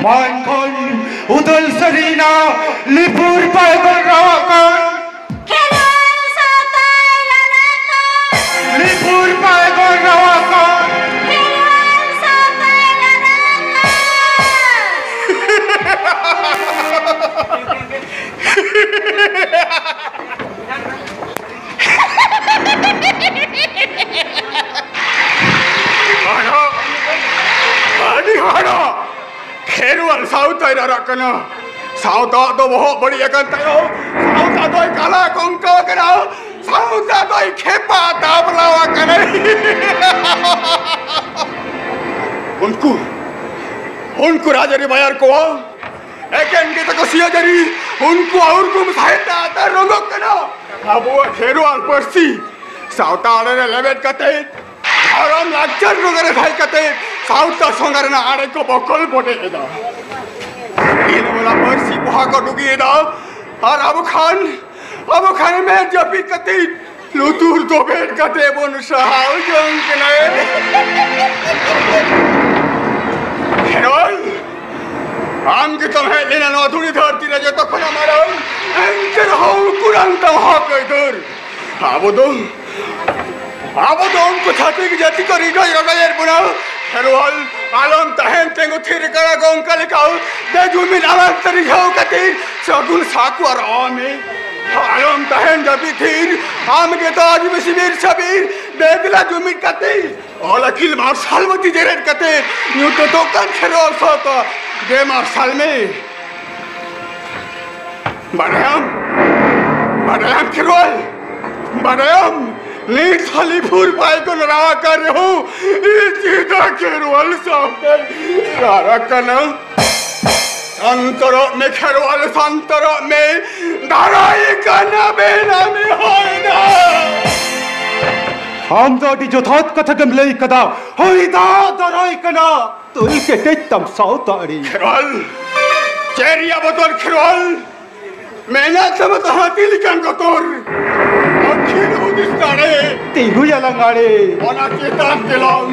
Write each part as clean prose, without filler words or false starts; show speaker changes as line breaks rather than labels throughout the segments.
Mankon, Udal Sarina, Lipur Pagarakan, Lipur Pagarakan.
खेरुअल south आई रखना साउथ तो बहुत बढ़िया करता हो साउथ तो काला कंका करा साउथ तो खेपा ताबलावा करे उनको राजरी बाजार को एक इनके तो कसिया जरी उनको और गुम साइटा आता रोगो कना अब वो खेरुअल पर्सी साउथ आने लेवेट करते और हम लाचर रोगरे भाई करते साउथ का सोंगर ना आड़े को बकल बोटे इदा ये वाला पर्सी वहाँ को डुगी इदा और अब खान में जब भी करते लुतुर तो बैठ करते वो नुशाहाव जों के नए हेरोल हम के तुम्हें लेना नौधुरी धरती रहे तो खुना मारा एंकर हो कुरान तो हो कोई दूर अब तो उनको छाती की जाति को रिगो योगायर बुनाओ हेरोल आलम तहन तेंगो थिर करा गों का लिखाओ दे जुमिन आलम तरीकाओ कती सगुल साकु और आमे आलम तहन जबी थिर आम के तो आज में शिविर शबीर दे दिला जुमिन कती और अखिल मार्शल मती जेरेट कते यूं तो कन हेरोल सोता दे मार्शल में बड़े हेरोल बड़े लीड साली फूर पाई को लड़ावा कर रहे हो इस चीज़ के रोल सामने रारा करना संतरों में खेरवाल संतरों में धाराई करना बेना में होइदा
हम तो डी जो थात कथा के मिले कदा होइदा धाराई करना तो इनके टेटम साउतारी
खेरवाल चेरिया बतौर खेरवाल मैंने सब तो हाथी लिखन को तोर अखिल उदिस्तारे
तीहु यलंगारे
ओना चेतान केलम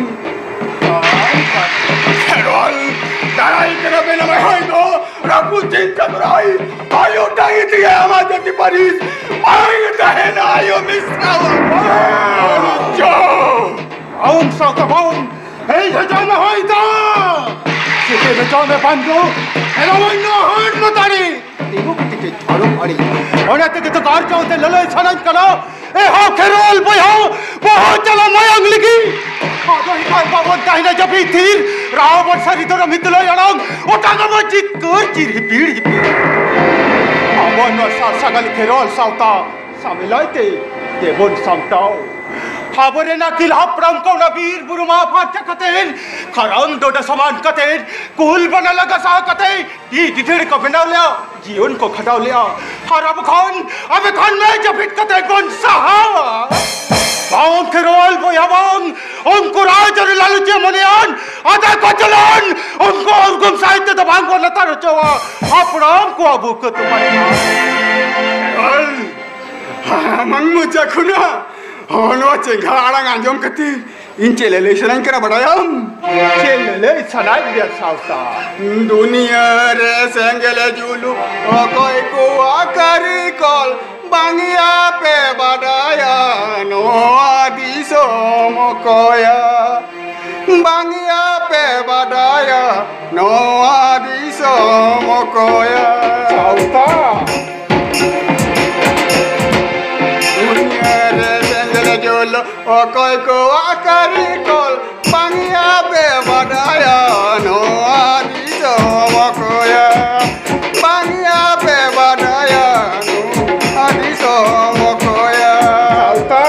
खेरवाल दाई करे बिना मैं होई दो रघु चिंता कराई आयो डाई दिए आवाज ती परिस आयो दहे ना आयो मिस्राव जो
आउन साकबाउन हे जजाना होई दो सिके जजाने बंदो एलावनो हट मतारी तीहु के थारो मारी ओना ते तो कार जाओ ते लले छनन करो ए हो खेरोल बोय हो बहुत चला मयंग लिखी आदो ही काय बाबो दाहिना जबी तीर राव वर्षरी तो मितलो यणंग ओटा गम जित कर चिर पीड़ आवन सा सगल खेरोल सावता सामिलाइते देबन सामताओ हाबरे ना किला प्रम को ना वीर बुरुमा फाट कतेन खरम दोड समान कतेन कुल बना लगा सा कते दी दिधड़ को बना लिया जीवन को खटाव लिया हर अब खान में जबित कते कौन सहावा बावन के रोल बोयावन उनको राज और लालचे मनियान आधा को चलान उनको साहित्य तो भांगो लता रचवा अपराम को अबू को तुम्हारे
मंगमु चखुना होनो चेंगा आड़ंग आंजोम कती इंचे ले सनाई करा बड़ायम
चेले सनाई दिया सावता
दुनिया रे सेंगले जुलू ओ कोई को आकरी कॉल बांगिया पे बड़ाया नो आदि सोमकोया बांगिया पे बड़ाया नो आदि सोमकोया
सावता
जोलो ओ कोई को आकरी कोल बांगिया पे बड़ाया नो आदि सोमकोया बांगिया पे बड़ाया नो आदि सोमकोया
सावता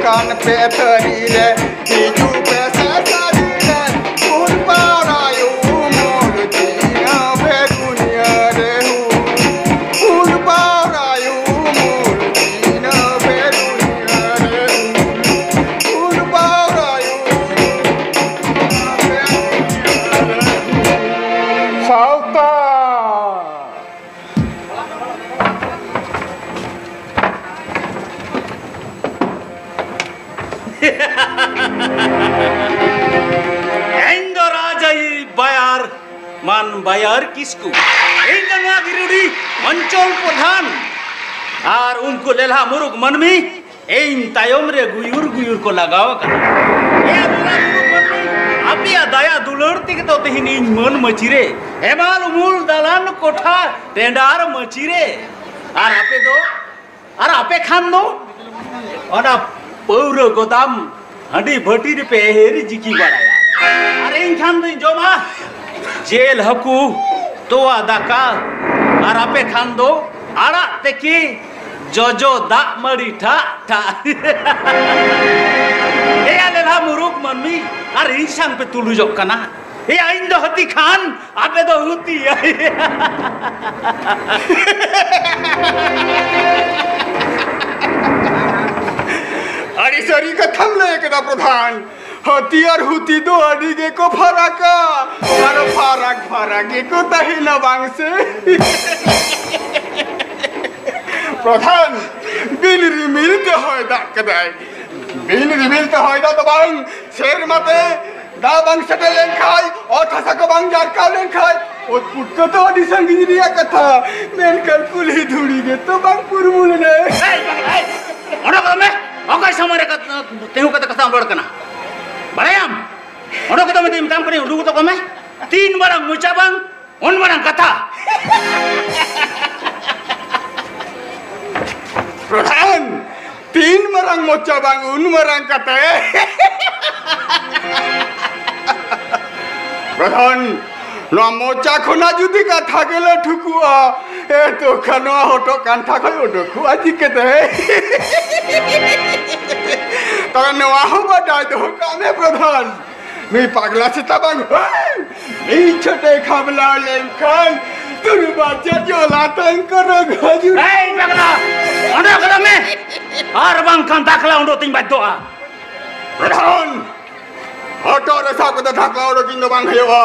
कान पे थरी रे हिजू पे सारी रे फूल पारायो मोर जीना पे दुनिया रे फूल पारायो मोर जीना पे दुनिया रे फूल पारायो
मान बायर किसकु एंगना गिरुडी अंचल प्रधान आर उनको लेला मुरुक मनमी एम तायम रे गुयुर गुयुर को लगाव कना ए लेला मुरुक मनमी आपिया दया दुलर तिक तो तिहिन इन मन मचिरे हेमाल मूल दलान कोठा टेंडार मचिरे आर आपे खान दो ओना पौर गोदाम हंडी भटी रे पे हेरी जिकी बड़ाया अरे इन खान दो जोमा जेल हकू तोआ दाका आर आपे खान दो आड़ा तेकी जोजो दा मरी ठा ठा ए आलेला मुरुक मनमी आर इंसान पे तुलु जक कना ए आइन दो हती खान आपे दो हुती
अरे सरी का थम ले कदा प्रधान हथियार हुती दो अडिगे को फराका और फराके को तही न बांग से प्रधान बिल मिलते होय दा कदाय बिल मिलते होय दा तो बांग शेर मते दा बांग सटे लेन खाय और थसा को बांग जार का लेन खाय और पुटको तो अडी संगिरिया कथा मेन कर कुली धुड़ी गे तो बांग पुरमुल ने
ओना में ओका समरे का तेहु का कथा बड़ कना बड़ायाम ओना को तो मैं काम करे उडु तो कमे 3 बरंग मुचा बांग उन बरंग कथा
प्रधान 3 मरंग मोचा बांग उन मरंग कते प्रधान नो मोचा खोना जुदी का थागेले ठुकुआ ए तो खनो होटो कांठा खय ओटो खुआ जिकते तो नवा हो बडाय दो कामे प्रधान मी पागला से तबांग मी छोटे खाबला लेम खान तुरु बाजा जोला तंग करो गजु
ए पगला ओना कदम में आर बांग खान दाखला उडो तिन बात दोआ
प्रधान होटो रे साको द थाकला ओडो किंदो बांग हेवा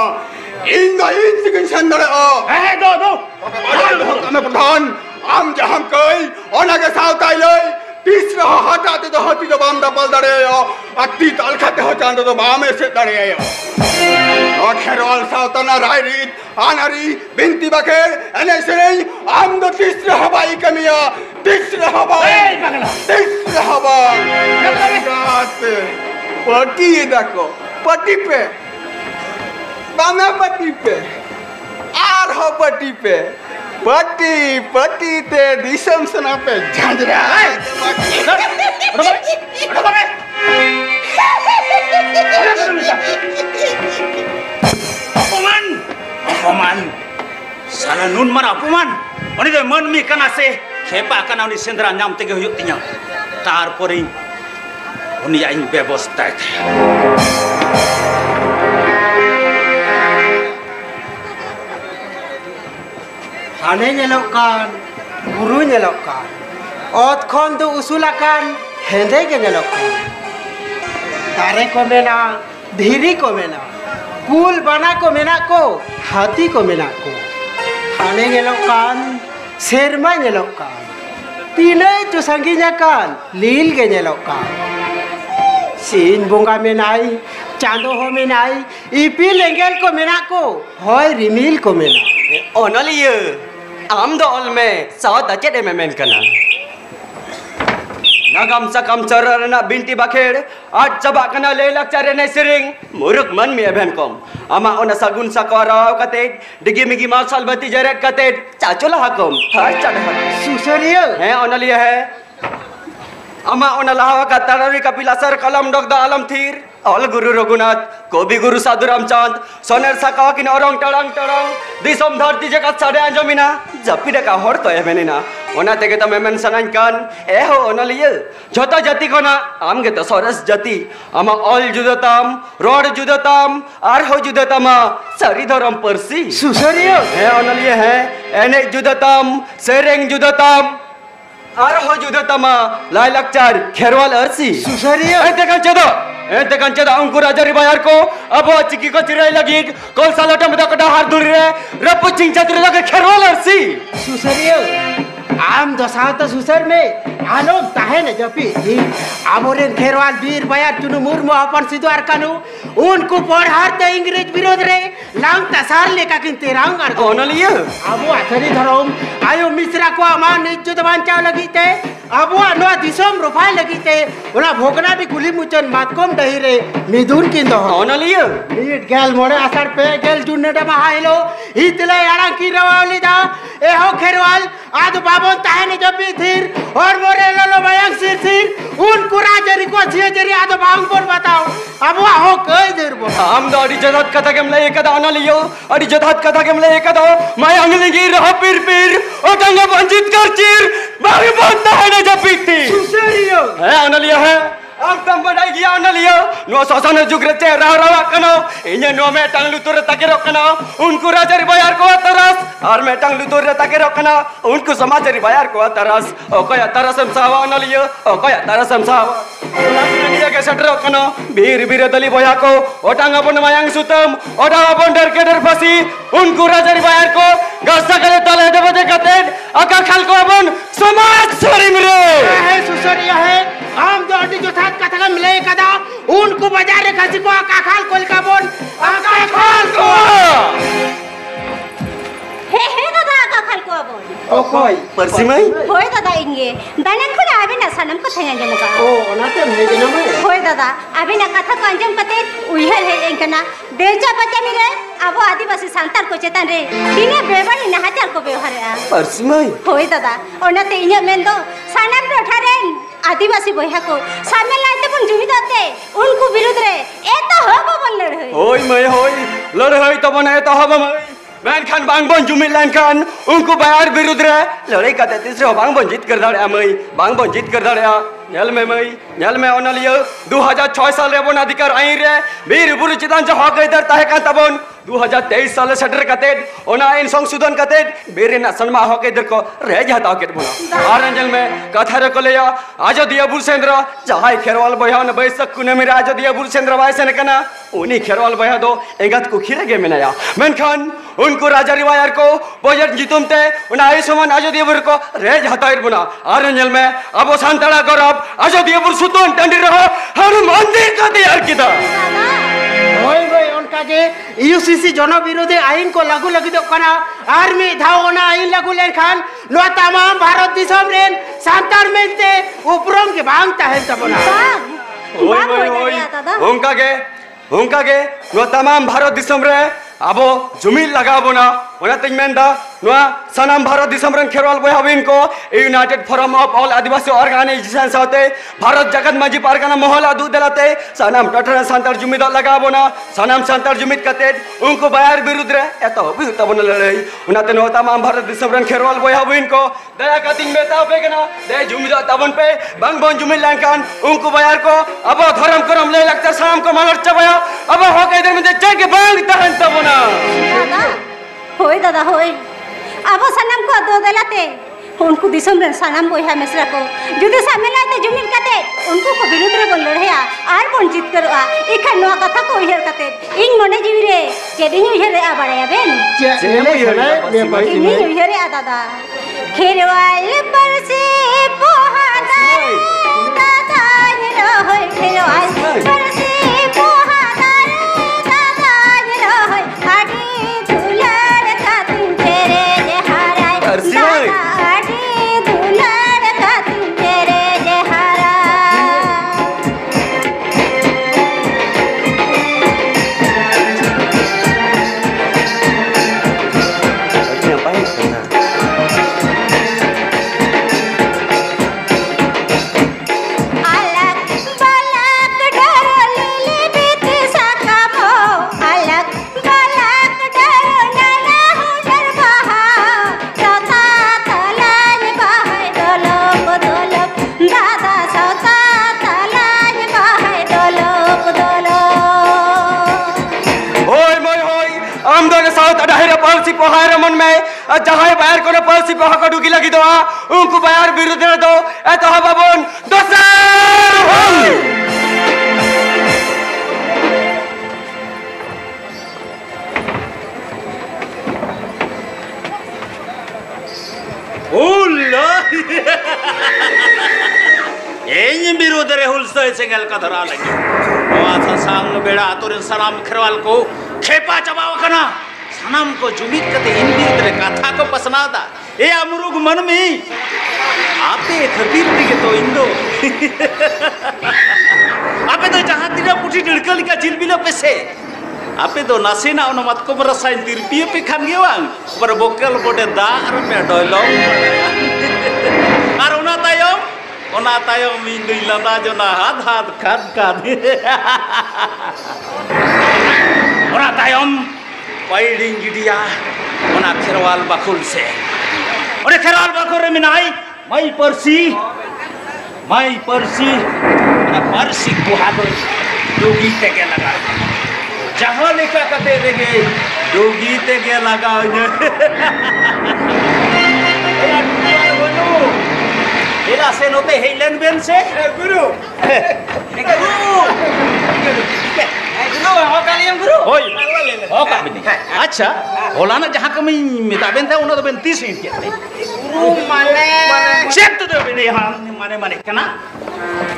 इन सिकन संदरे ओ
ए दो
कामे प्रधान आम जहां कई ओना के सावताई लई तीसरा हटाते तो हती तो बाम डपल दरे अति ताल खाते हो चांदो तो बामे से दरे और खेरवाल सावतना राय रीत आनारी बिनती बखेर एने से आम दो तीसरा हवाई कमिया तीसरा हवाई तीसरा हवाई पटी ये देखो पटी पे बामे पटी पे आर हो पटी पे पटी ते दिसम सना पे झांझरा
अपमान साला नुन मार अपमान उनी दो मन मी कना से खेपा कना उनी सेंद्रा नाम तेगे हुयुग तिnya तारपरे उनी आइन व्यवस्था
हाने नेलोकान बुरु नेलोकान ओत खन दो उसुलाकान हेंदे के नेलोकान दारे को मेना धीरी को मेना पुल बना को मेना को हाथी को मेना को हाने नेलोकान शेरमा नेलोकान तीने तो संगीना कान लील के नेलोकान सीन बोंगा मेनाई चांदो हो मेनाई इपिल एंगल को मेना को होय रिमिल को मेना
ओनलिए आम दो ऑल में साउथ अचेट में मेन करना नगम सकम चरर ना बिंटी बखेड़ आज चबा कना ले लक्चर ने सिरिंग मुरुक मन में एभेन कम आमा ओना सगुन सकराव कते डिगी मिगी मासल बती जरे कते चाचोला हकम हर चढ़
सुसरियो
है ओनलिए है आमा ओना लावा का तररी कपिला सर कलम dug the Alam their all गुरु रघुनाथ कवि गुरु साधु रामचंद सोनेर साका किन औरंग टड़ंग दिसम धरती जगत साडे आंजमिना जपिडे का हर तो एमेनिना ओना तेगे त मेमन सनान कान ए हो ओनलिए झोता जाति कोना आमगे तो सरस जाति आमा ऑल जुदताम रोड जुदताम आर हो जुदतामा सरी धरम परसी
सुसरियो
है ओनलिए है एने जुदताम सेरेंग जुदताम आर हो जुदतामा लाई लक्चर खेरवाल अरसी
सुसरियो
एते कंचेदा अंकुर राजरी बाजार को अब चिकी को चिराई लगी कल सालटा में कटा हार दुरी रे रप चिंग चतुरे लगे खेरवाल अरसी
सुसरियो आम दसाव तो सुसर में आलोम ताहे न जपी आमोरेन खेरवाल वीर बाजार चुनु मुर्मु अपन सिद्धार कानू उनको पढ़ार तो इंग्रेज विरोध रे lang tasar leka kin terang argo
Onalia.
abu athari dharom ayo misra ko aman izzat bancao lagi te abu no disom rofai lagi te ona bhogna di guli muchan matkom dahire midun kin do
Onalia.
It gal more asar pe gal junne da mahailo hitla yarang ki rawali da e ho kherwal ad babon tahane jabi thir और मोरे ललो बयांग सिर उन कुरा जरी को छिए जरी आदो बांग पर बताओ अब हो कई देर बो
हम तो अड़ी जदात कथा के मले एकदा ओनालियो अड़ी जदात कथा के मले एकदा मैं अंगलिंगी रह पीर ओ टंगा वंचित कर चीर बागी बनता है ना जब पीती
सुसरियो
है ओनालियो है अब तम बढ़ाई गया ओनालियो नो सोसने जुगरते राव कनो इन्हें नो में टंग लुतुर तके रखना उनको राजरी बाजार को तरस और मैं टंग लुतुर तके रखना उनको समाजरी बाजार को तरस ओ कोया तरस हमसावा ओनालियो ओ कोया तरस हमसावा के सटर रखना बीर बीर दली बया को ओटांग अपन मायांग सुतम ओटा अपन डर के डर फसी उनको राजरी बाजार को गस्ता करे तले दे बजे कते अका खाल को अपन समाज सरी मिले
है सुसरिया है हम जो अडी जो साथ कथा का मिले कदा उनको बाजार रे खसी को आका खाल कोल का बोन आका खाल को
हे दादा आका खाल को बोन
ओ कोई
परसिमई
होय दादा इंगे दानन खुना आबे ना सनम को थंग अंजम का
ओ ओनाते भेज ना मैं
होय दादा आबे ना कथा को अंजम कते उइहर है एंकना देजा बच्चा मिले अब आदिवासी सांतार को चेतन रे दिने बेबड़ी नहाचार को व्यवहार आ
परसिमई
होय दादा ओनाते इने मेंदो सनम रोठारेन आदिवासी बहिया को सामने लाइते बन जुमिदाते उनको विरुद्ध रे ए तो हबो बन लड़ई
होय मैं होय लड़ई तो बनाए तो हब मैं खान बांगबन जुमिल लाइन खान उनको बाहर विरुद्ध रे लड़ाई का तीसरे बांगबन जीत कर दाड़े मई बांगबन जीत कर दाड़े नल में मई नल में ओनलियो 2006 साल रे बन अधिकार आई रे वीर बुरु चितान जो हक इधर ताहे का तबन 2023 साल सटर कते ओना इन संशोधन कते वीर ना सन्मा हक इधर को रह जाता के बोला आरंजल में कथा रे कोलेया आज दिया बुलसेंद्र जहाई खेरवाल बयान बैसक कुने में आज दिया बुलसेंद्र वायसन कना उनी खेरवाल बया दो एगत को खिरे गे मेनाया मेनखान उनको राजा रिवायर को बजट जितुमते उना आई समान आज दिया बुर को रह जाता इरबुना आरंजल में अब सांतड़ा गौरव आज दिया बुर सुतोन टंडी रहो हर मंदिर का तैयार किदा
होय होय उनका के यूसीसी जन विरोधी आईन को लागू लगी दो कना आर्मी धावना आईन लागू लेन खान नो तमाम भारत दिसम रेन सांतार मेंते उपरम के भांगता है तबना
ओय ओय ओय उनका के नो तमाम भारत दिसम रे अब जुमिल लगाबो ना ओना तिन मेंदा नो सनाम भारत दिसम रन खेरवाल बहाबिन को United Forum of All Adivasi organisation साथे भारत जगत माजी पारगाना मोहला दू दलाते सनाम टटर सांतार जुमिद लगाबो ना सनाम सांतार जुमिद कते उनको बायर विरुद्ध रे एतो बिहुत बन लड़ई ओना ते नो तमाम भारत दिसम रन खेरवाल बहाबिन को दया कतिन बेता बेगना दे जुमिद तबन पे बंगबन जुमिल लंकान उनको बायर को अब धर्म करम ले लगता शाम को मानर चबया अब हो के इधर में जग बांग तहन तबना
दादा होय दादा होय अब सनम को दो दलाते उनको दिसम रे सनम बहिया मिश्रा को जुदी सामने लाते जुमिल कते उनको को विरुद्ध रे बोल लड़या आर वंचित करवा इखा नो कथा को उहिर कते इन मने जीवी रे जेदिन उहिर रे आबाड़या बेन
चले
इनी उहिर रे दादा खेरवाल पर से पोहादार दादा ने होय खेरवाल पर से पोहादार दादा ने होय आडी दुलार का तुम तेरे जहाराय दादा आडी दुलार का तुम तेरे
पलसी पोहार मन में जहां बाहर को पलसी पोहा को डुगी लगी दो उनको बाहर विरुद्ध दो एतो हबन दोसर
उल्ला एंज विरोध रे हुलसय सेंगल का धरा लगी वासा सांग बेड़ा तोरे सलाम खरवाल को खेपा चबाव कना सानाम को जुमित कते इन बिरदरे कथा को पसनादा ए अमरुग मनमी आपे खतीर दिगे तो इंदो आपे तो जहां तिरा पुठी डिड़कल का जिलबिलो पेसे आपे तो नासेना उन मत को बरसाइन तिरपिए पे खान गे वांग पर बोकल बोडे दा आर पे डोलो आर ओना तायम इन दुई लंदा जोना हाथ हाथ खाद खाद ओना तायम पाइडिंग गिडिया ओना खेरवाल बाकुल से ओरे खेरवाल बाकुल रे मिनाई माई परसी ओना परसी कुहादो डोगी तेगे लगा जहां लेका कते देगे डोगी तेगे लगा एला से नोते हेलन बेन से गुरु गुरु होय होका बिनी अच्छा होलाना जहां कमी मिता बेन था उनो तो बेन 30 मिनट के गुरु माने चेक तो दे बेनी हां माने कना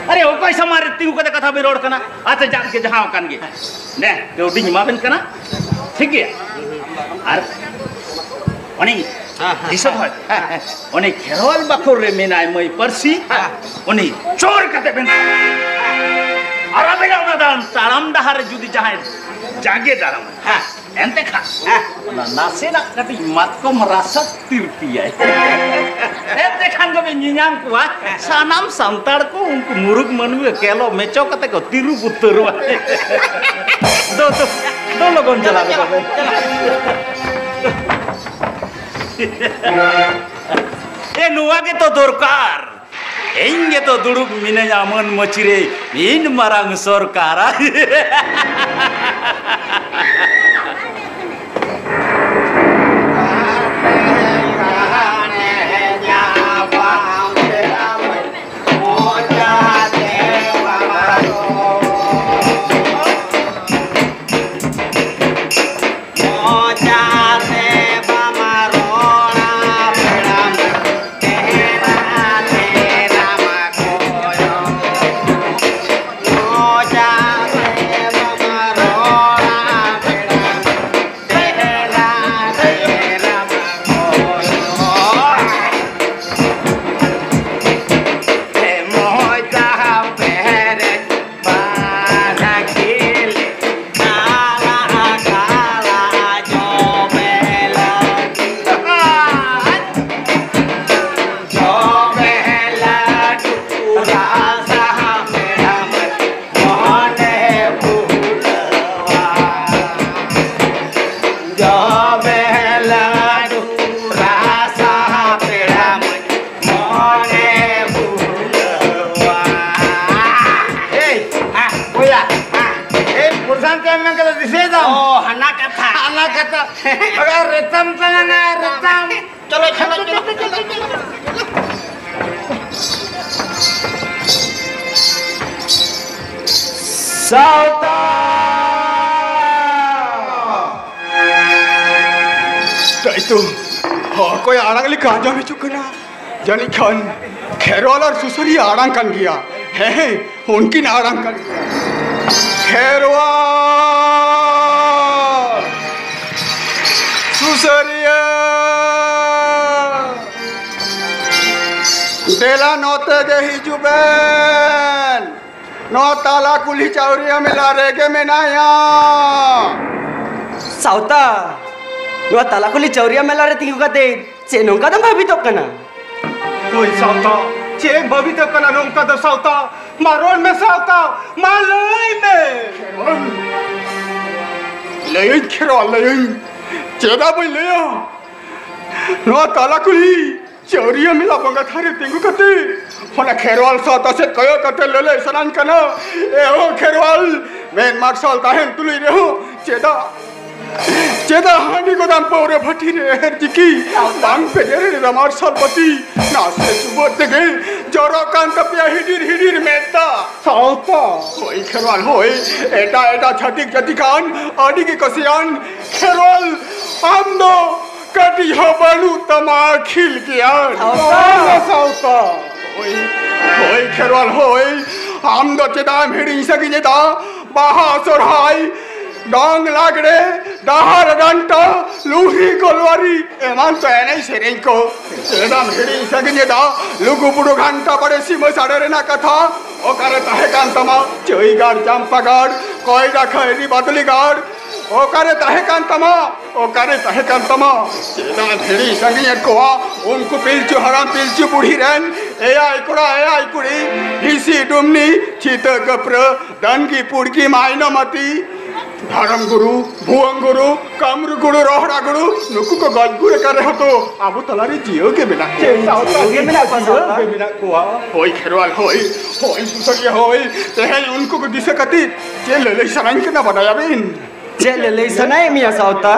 अरे ओ कैसा मारे तिगु कते कथा बे रोड कना आते जान के जहां कान गे ने केउडी मा बेन कना ठीक है और ओनी दिसत है ओनी खेरवाल बाखुर रे मेनाय मई परसी ओनी चोर कते बेन आरा बेगा उना दान ताराम डहार जुदी जहां जागे दाराम एंते खा ओना नासे ना कति मत को मरासत तिरपिया एंते खान को नियाम कुआ सानाम संताड़ को उनको मुरुग मनवे केलो मेचो कते को तिरु पुत्तरवा दो लोगन चला बे ए नुआ के तो दरकार एंगे तो दुड़ुब मिने मन मचिरे इन मारांग सरकार
अगर रतम चलना रतम चलो साउता
तो कोई आड़ांग लिखा जो भी चुकना जानी खान खेरवाल और सुसरी आड़ांग कर गया है उनकी आड़ांग कर गया खेरवाल सुसरिया देला नोते के हिजुबेन नो ताला कुली चावरिया मिला रेगे में नाया
साउता नो ताला कुली चावरिया मिला रे तिगु कते चेनो का दम भाभी तो कना
कोई साउता चेन भाभी तो कना नोंका तो साउता मारोन में साउता मालई में
लेन खेरवाल लेन चेदा भाई ले नो ताला कुली चौरिया मिला बंगा थारे तिंगु कते होना खेरवाल साता से कयो कते ले सनान कना ए ओ खेरवाल मेन मार्शल ताहेन तुली रे हो चेदा हांडी को दाम पौरे फटी रे हर जिकी बांग पे रे रे मार्शल पति नासे सुबोत के जोरो कान तपिया हिडिर मेता साउता होई खेरवाल होई एटा छटिक जति खान आडी की कसियान खेरवाल आमदो कटी हो बालू तमा खिल गया साउता होई खेरवाल होई आमदो चेदा मेरी सगी जेदा बाहा सोरहाई dong lagre, dahar danto, luhi kolwari, eman to enai sereng ko. Sedam hiri saginya da, lugu budu ghanta pade sima sadare na katha, okare tahe kantama, choi gar jampa gar, koi rakha eri badli gar, okare tahe kantama, sedam hiri saginya koa, unku pilchu haram pilchu budi ren, eyai kuri, hisi dumni, cita gapra, dangi purki maino mati. धर्म गुरु भुवंग गुरु कामरु गुरु रोहड़ा गुरु नुकु को गज गुरु करे हो तो आबू तलारी जियो के बिना के बिना कोआ होई खेरवाल होई सुसरिया होई तेहे उनको को दिसे कति जे ले सनाइन के ना बनाया बिन
जे ले सनाइ मिया साउता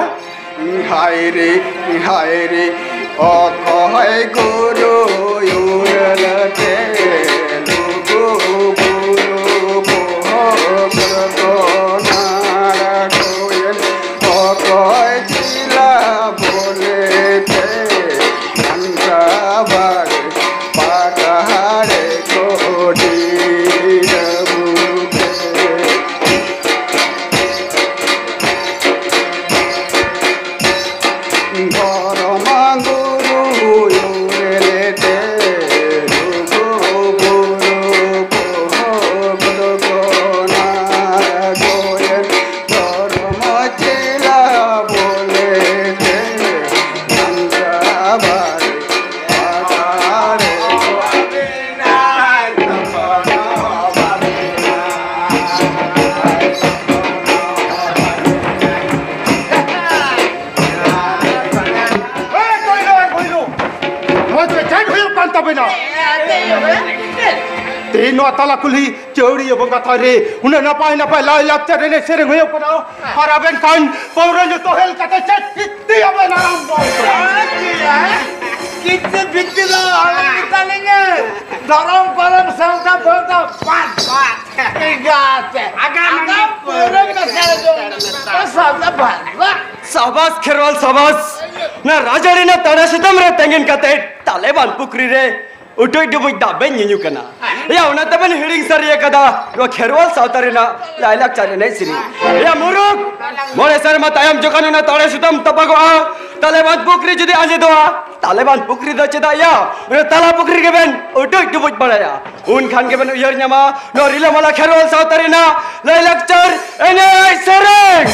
हाय रे ओ कहै गुरु युरलते लुगु गुरु पोह करतो
तीनों तला कुली चौड़ी बंगा थारे उन्हें ना पाए लाई लगते रहने सिर हुए पड़ाओ और अब इन कान पौरे जो तो हेल करते चट कितनी अब नाम
कितने बिकते ना आलम निकालेंगे धर्म परम संस्था बोलता पाँच अगर पूरे में सारे जो
साबास खेरवाल साबास ना राजारी ना तारा सितम रे तेंगिन कते तालेबान पुकरी रे उठोई डुबुई दाबे न्यू कना या उना तबन हिडिंग सरिया कदा रो खेरवाल सावतारे ना लाइलाक चारे नै सिरी या मुरुक मोरे सर मा तायम जोकानो ना तारे सितम तपगो आ तालेबान पुकरी जदी आजे दोआ तालेबान पुकरी द चेदा या रे ताला पुकरी के बेन उठोई डुबुई बड़ाया उन खान के बेन उयर न्यामा नो रिला मला खेरवाल सावतारे ना लाइलाक चार एने सरंग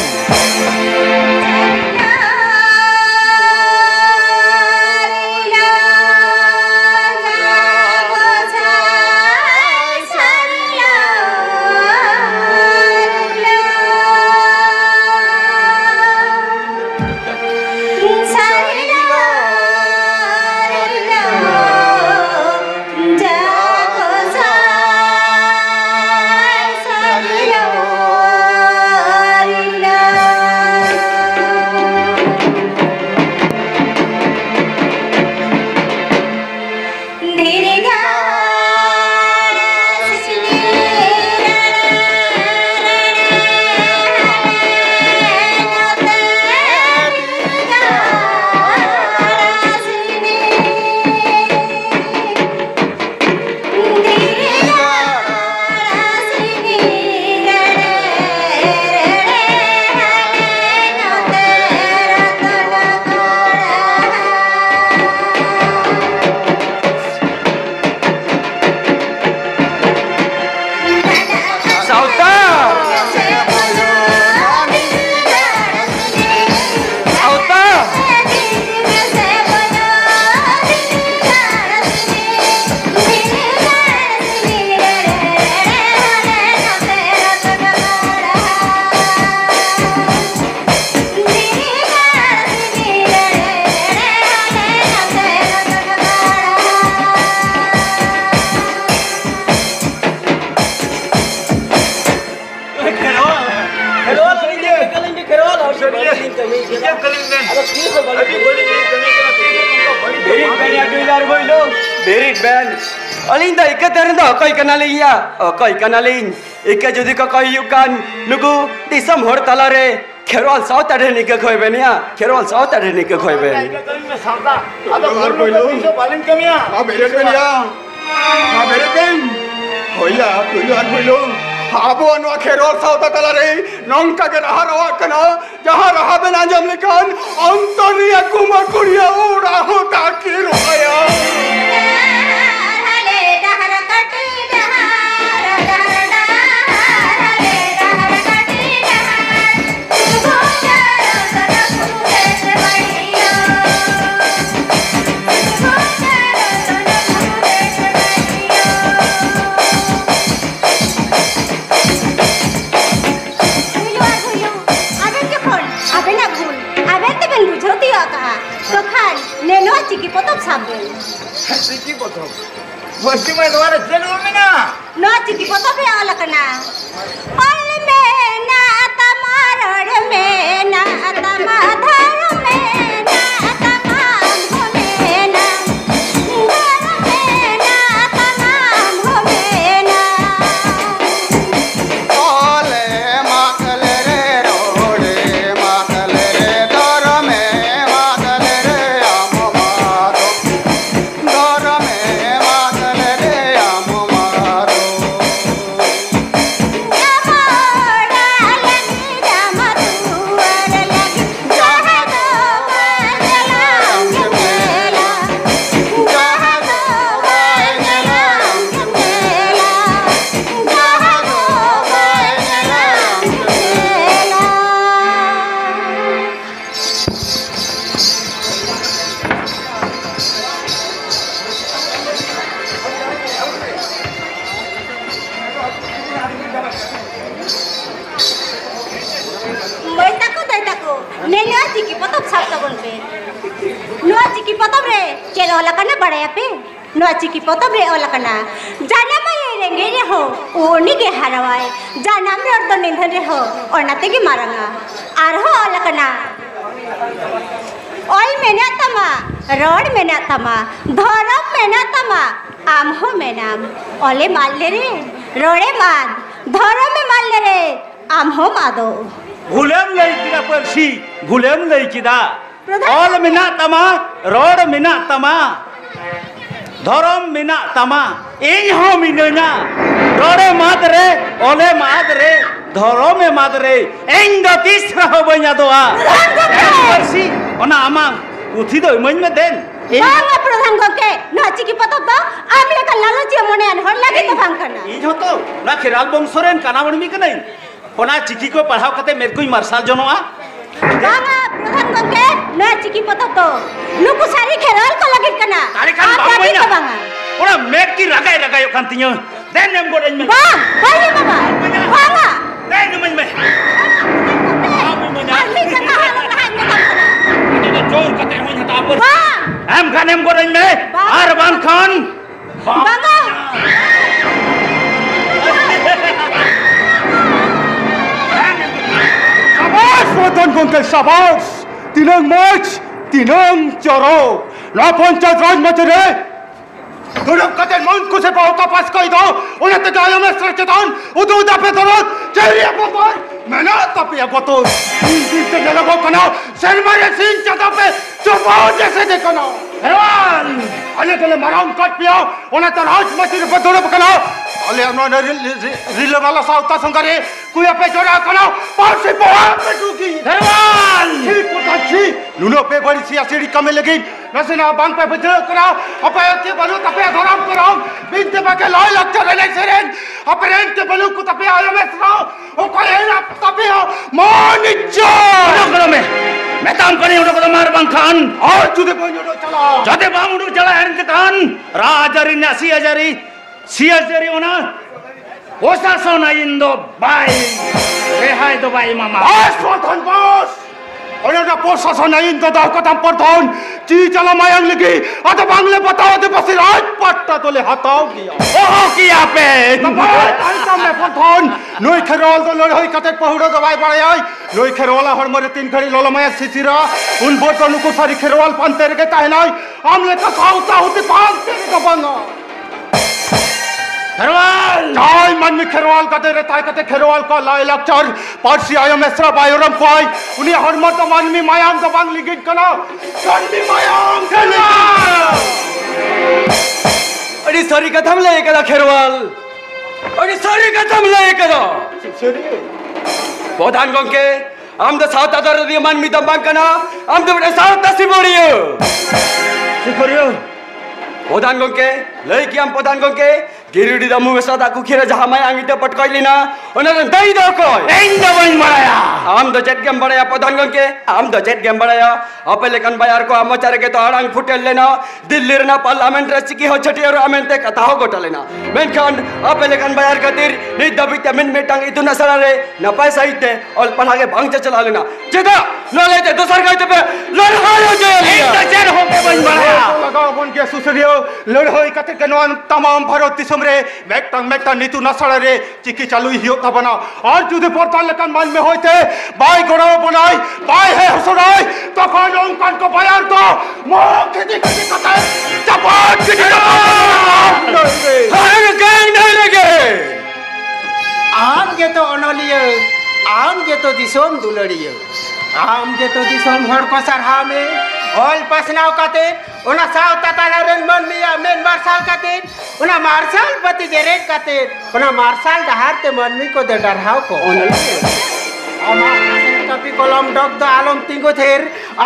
Alinda ikat terenda koi kenalin ya, koi kenalin. Ikat jadi koi yukan nugu disam hor talare Kherwal south अरे निके खोय बेनिया खेरवाल साउथ अरे निके खोय Ben
ada har boilo
paling kamiya
beret belia beret ben hoya boilo har boilo Abu anu kherol sauta talare nongka ke raha rawa kana jaha raha ben anjam lekan antariya kuma kuriya ura hota kiro aya
Ciki potong sabun.
Ciki potong. Mesti main luar jenuh mina.
No ciki potong be ala kana. Ol mena tamar mena tamadhar mena tamam ho mena. Dhar mena tamam ho mena.
ole makale re rode makale re dor me makale re
No ciki potong re ola kana. Jana mai renge re ho. Oni ke harawai. Jana me ordo nindhan re ho. Ornate ke maranga. Arho ola kana. Ol mena tama. Rod mena tama. Dharam mena tama. Am ho menam. Ole malle re. Rode mad. Dharam me malle re. Am ho mado.
Gulem lay kida persi. Gulem lay kida. Ol mena tama. Rod mena tama. Dharam mina tama ing ho minena rode madre ole madre dharome madre ing do tisra ho banya doa persi ona amang uthi do imain me den
banga pradhan goke no ciki potong to amle ka lalochi mone an hor lagi to bang kana
इ जतो ना खेराल बंशरेन काना बनमी कनै ओना चिकी को पढ़ाव कते मेर कोई martial जनोआ
banga pradhan goke no ciki potong to nuku sari kheral ko lagi kana
तारे kan banga ओना मेक की रगाय रगाय kantinya den em godain me
bang bayi mama banga
den men me
ahli jana halang lahan me kam kana
ini jor kate mun hata पर
bang
em kan em godain me arban khan
banga
Sabas Watan Gongke sabas. Tinang mach, tinang coro. La panchayat raj machre. Durab kate mon ko se paho kapas koi do. Unet te gayo me srchetan. Udu da pe dorot. Cheriya potor. Mena tapiya potor. Din te jalago kana. Sermare sin chata pe. Chupao jese dekana. Hewan. Ale tele maram kat piya. Unet te raj machre pe dorab kana. Ale amna rile wala sauta sangare. Kuya pe jora kana. Pausi poha pe tuki.
Herwan
Chi potachi. Nuno pe bari siya siri kame lagi. Nasina bang pe betul kena. Apa yang ke balu tapi dharam kena. Binte pakai loy lakcha rele seren. Apa yang ke balu ku tapi ayam esra. O kaya ina tapi manicha.
udah kalo me tam kani udah kalo mar bang khan
Aaj jude banyo chala.
jate bang udah jala ernte khan rajari nasi ajari ona osa sona indo bai rehai do bai mama
Bos Watan bos. Orang dah posasa nain to dah katam perdon. Ci chala mayang lagi. Ada bangle batao de pasti raj patta tole hatao kiya.
oh kiya pe
Ai perdon. Noi kherol to lor hoi kate pahudo dabai padai. Noi kherola hor mare tin khari lolo maya sisira. Un boto nuku sari kherol pante rege tahnai. Amle ka sauta hote pante ka banga.
Herwan
Jai man mi kherwal kate retai kate kherwal ko lai lakchar parsi ayam esra bayoram koi uni hormat to man mi mayam to bang ligit kana kan mi mayam kana
अरे sorry कथम ले कला Kherwal Odi sari kata mulai kado. Podhan gongke, am the South Adar di man mitam bangkana, am the South Tasiboriyo. Siboriyo. Podhan gongke, lagi kiam podhan gongke, Girudi damu besar aku kira jahamai ang itu patkai lina, onar dai dah koi.
Enda bain maraya.
Am the jet game baraya podhan gongke, am the jet game baraya. Apa lekan bayar ko am cara ke to arang futel lena, Delhi rena parliament rasi ho chati aru amente kata ho gota lena. Menkan apa lekan bayar katir, ni dabi temen metang itu nasarare, na paisa ite, ol palage bang chala lena. Jeda, lole te dosar kai te pe, lor hayo je.
Enda jar ho ke bain maraya.
लगाओ बन के सुसरियो लड़ाई कते कनवान तमाम भारत दिसम रे मेकटन नीतु नसड़ रे चिकी चालू हियो तबना और जुदे पोर्टल लकन मन में होते बाय गड़ो बनाई बाय है हसुराई तो कौन उनकन को बयार दो मो खेती खेती कते चपाट की
हर गैंग नहीं लगे
आम के तो अनलियो आम के तो दिसोम दुलड़ियो आम के तो दिसोम हर को सरहा में ऑल पसनाव काते उना साव ततालरन मन मिया मेन मार्शल काते उना मार्शल पति जेरेट काते उना मार्शल दहारते मन मी को दे डरहाव को आमा कपी कलम डग द आलम तिंगो थेर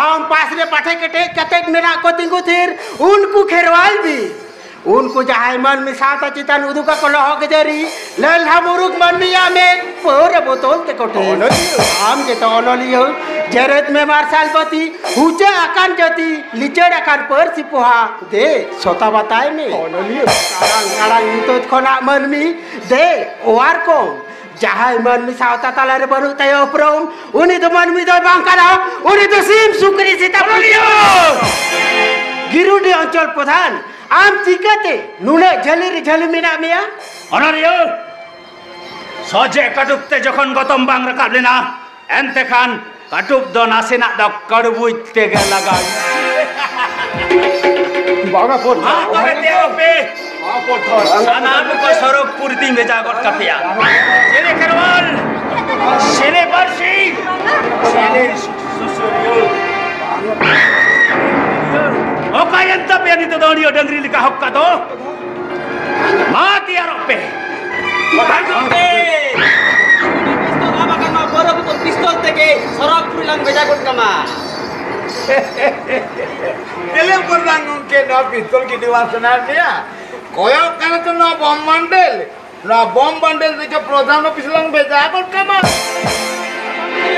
आम पास रे पाठे के टेक कते मेरा को तिंगो थेर उनको खेरवाल भी उनको जहां मन में साता चितन उदुका को लह के जरी लल हमरुक मन मिया में पोरे बोतल ते कोटे आम के तो अनलियो जरत में मार्शल पति हुचे आकान जति लिचड़ आकान पर सिपोहा दे सोता बताए में अनलियो कारांग तो खना मन में दे ओआर को जहां मन में सावता ताला रे बनु तय उपरम उनी तो मन में दो बांकारा उनी तो सीम सुकरी सीता बोलियो गिरुडी अंचल प्रधान आम चिकते नुने झलिरी झलमिना मिया
অনারিও সজে কাটুকতে যখন গতম বাং রাকাব লেনা এনতে খান কাটুক দ নাসেনা দ কড়বুইতে গে লাগাই
बागा पोट
हां तबे देव पे हां पोट सानाब को सरक पूर्ति में जागत काफिया सेरे करवाल सेरे बरसी सेरे सुसुरियो ओकायंत पेनी तो दोनियो डंगरी लिखा हक्का दो माती आरोपे
Pagante! Pistol apa kan mau borok untuk pistol tege sorok pulang beja kot kama.
Ele pulang ke no pistol ki diwasana dia. Koyo kana to no bomb bundle dike pradhan office lang beja kot kama.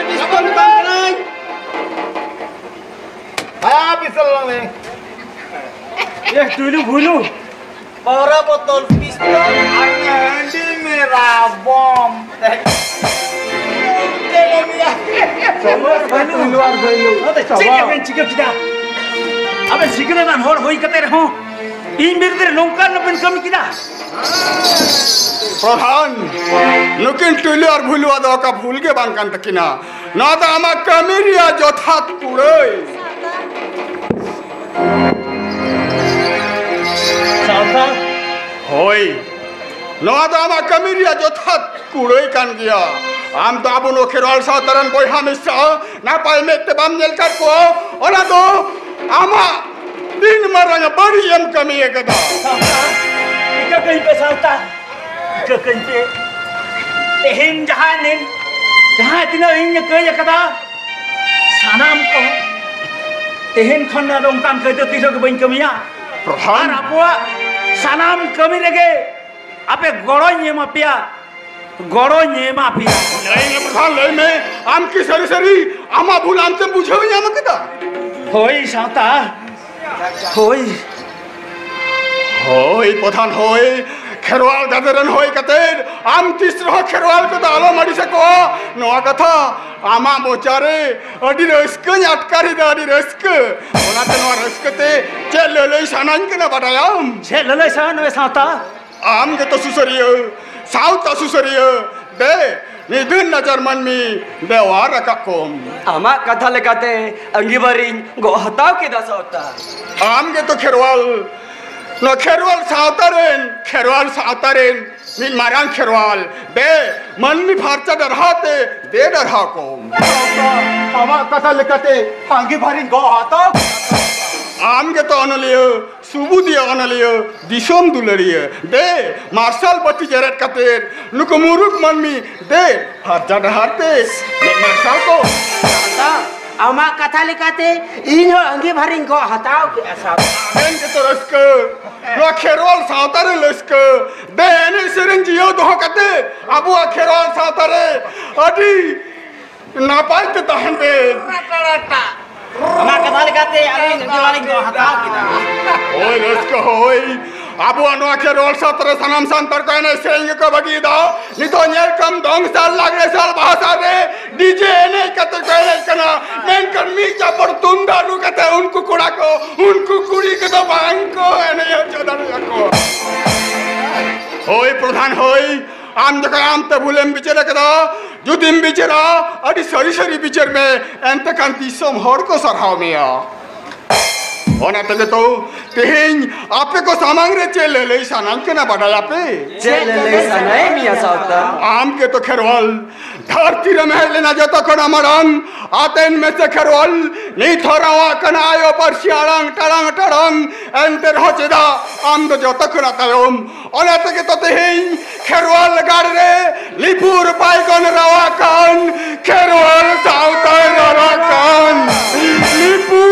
Pistol bang.
Aya pistol lang ne.
ये तुलू भूलू
Borok botol pistol.
Andi mera bomb. Chelo miya.
luar गइलो
चिके Ben चिके किदा अबे सिगरे ना होर होई कते रहो इन बिरदर नौकर न बिन कम किदा
प्रधान नुकिन टुली और भूलवा दो का भूल के बांकन तकिना ना तो आमा कमेरिया जोथात पुरई
सावता
होय ना तो आमा कमेरिया जोथात पुरई कान गया आम तो अब नो खेरवाल सा तरन कोई हमेशा ना पाए में ते बम नेल कर को ओला तो आमा दिन मरंग बड़ी एम कमी है कदा
इका कहीं पे सावता इका कहीं पे तेहिन जहां इतना इन कय कदा सानाम को तेहिन खन्ना रोंकान कय तो तिरो के बइन कमिया
प्रधान
आपवा सानाम कमी लगे आपे गड़ो ये मापिया नहीं
प्रधान ले में आम की सरी सरी आमा भूल आम से पूछे हुई आम कदा
होई साता होई
होय प्रधान होय खेरवाल दादरन होय कतेर आम तीसरो खेरवाल को दालो मडी सको नवा कथा आमा मोचारे अडी रस्क अटकारी दा अडी रस्क ओना त नवा रस्कते चे लले सानान के ना बतायाम
छे लले सान वे साता
आम के तो सुसरियो साउथ सुसरियो दे निधन नजर मन में देवार रकाकोम
Ama kata lekate anggi baring go hataw kita sauta.
आम के तो खेरवाल न खेरवाल सावतारेन मिन मारान खेरवाल बे मन में फारचा डरहाते दे डरहा को
आमा कथा लेकते आंगी भारी गो आता
आम के तो अनलियो subuh dia analia disom dularia de marshal bati jarat kater nuku muruk manmi de harja harte marshal ko
Ama kata lekate inyo angge baring ko hatau ke asap.
ben ke terus ke lo kherwal sautare leske de ene sereng jiyo doh kate abu kherwal sautare adi napai te tahan de
Rata-rata.
Ama kata lekate aling angge baring ko hatau kita.
Oi leske hoi abu anu kherwal sautare sanam santar ko ene sereng ko bagi da nito nyel kam dong sal lagre sal bahasa de DJ ene kate ko ene kana men kan mi japor tunda nu kate unku kuda ko unku kuri ke to bang ko ene ya chodar ko Hoi pradhan hoi am jaka am te bulem bicara kada judim bicara adi sari bicar me ente kan tisom hor ko sarhaw meya ona tege to tehing ape ko samang re chele le sanang kena badai ape
चले सनाए मिया साउता
आम के तो खरवाल धरती रे महल ना जतो कोना मरंग आतेन में से खरवाल नहीं थोरावा कना आयो पर सियारंग टरंग टरंग एंटर होचेदा आम तो जतो कोना तायम ओने तके तो तेहिं खरवाल गाड़ रे लिपुर पाइकन रवा कान खरवाल साउता रवा कान लिपुर